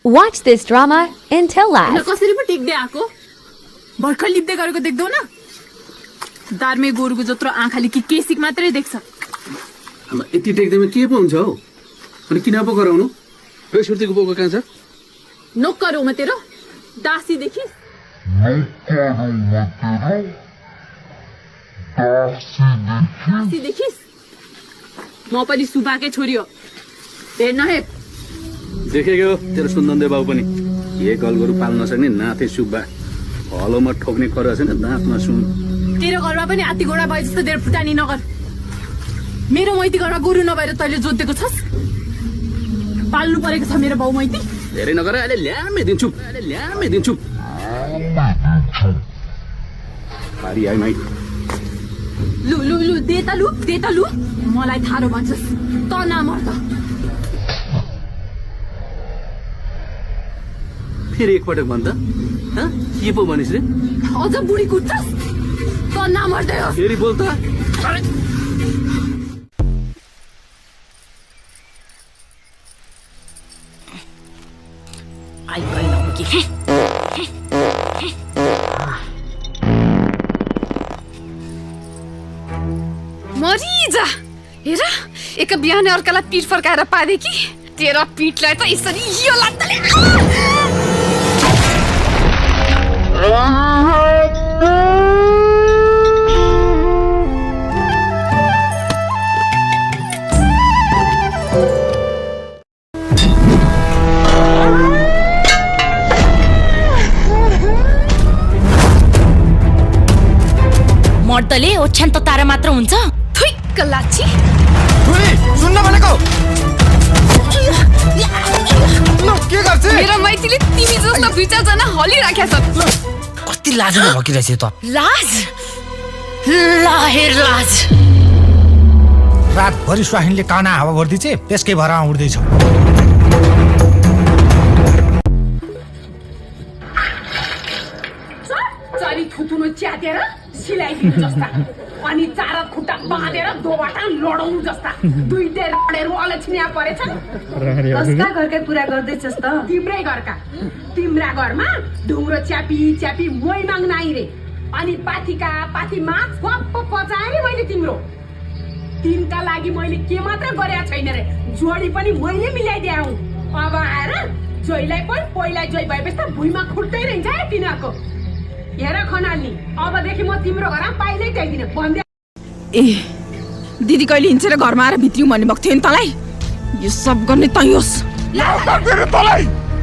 Watch this drama until last. कसरी पो टेक्दै आको भर्खर लिप्दै गरेको देख्दौ न दार्मे गोरुको जत्रो आँखाले के सिक मात्रै देख्छ यति टेक्दैमा के पो हुन्छ हौ अनि किन पो गराउनु यो सुर्तीको बोको कहाँ छ नोकर हो म तेरो दासी देखिस दासी देखिस म पनि सुबाकै छोरी हो हेर्न हे देखेको तेरो सुन्दन्दे बाउ पनि के गलगोरु पाल्न सक्ने नाथे सुब्बा हलोमा ठोक्ने कर छैन दाँतमा सुन तेरो घरमा पनि हात्ती घोडा भए जस्तो धेरै फुटानी नगर मेरो मैती घरमा गोरु नभएर तैले जोतेको छस् पाल्नु परेको छ मेरो बाउ मैती धेरै नगर अहिले ल्यामै दिन्छु पारी आइ माइ लु लु लु दे त लु मलाई थारो भन्छस् त नमर्द फेरि एकपटक भन् त के पो भनिस् रे अझ बुढी कुट्छस् त नमर्दै हो फेरि बोल त मरिजा हेर एक बिहान अर्कालाई पिठ फर्काएर पादे कि तेरो पिठलाई त यसरी यो लाग्दले मर्दले ओछ्यान त तारा मात्र हुन्छ थुइक्क लाची सुन्न भनेको के गर्छ मेरो मैतीले तिमी जस्तो दुई चारजना हलिराख्या छन् कति लाज भकिरहेछ त लाज लाज रातभरि स्वाहिनले काना हावा भर्दिछे त्यसकै भरमा उड्दैछ चरी थुतुनो च्यातेर सिलाइदिनु जस्ता अनि चार खुट्टा बाँधेर दोबाट लडाउनु जस्ता दुईटै लडेर अलछिनिया परेछन् कसका घरकै पुरा गर्दैछस् त तिम्रै घरका तिम्रा घरमा ढुङ्ग्रो च्यापी मोइ माग्न आइ रे अनि पाथी माछ गप्प पचाएँ मैले तिम्रो तिनका लागि मैले के मात्र गरेका छैन रे जोडी पनि मैले मिलाइदिए हुँ अब आएर जोइलाई पनि पहिला जोइ भएपछि त भुइँमा खुट्टै रहन्छ है तिनीहरूको हेर खनाल्नी अबदेखि म तिम्रो घरमा पाइलै टेक्दिनँ भन्दै ए दिदी कहिले हिँडेर घरमा आएर भित्रियौँ भन्ने भएको थियो नि तँलाई यो सब गर्ने तँ होस् तलाई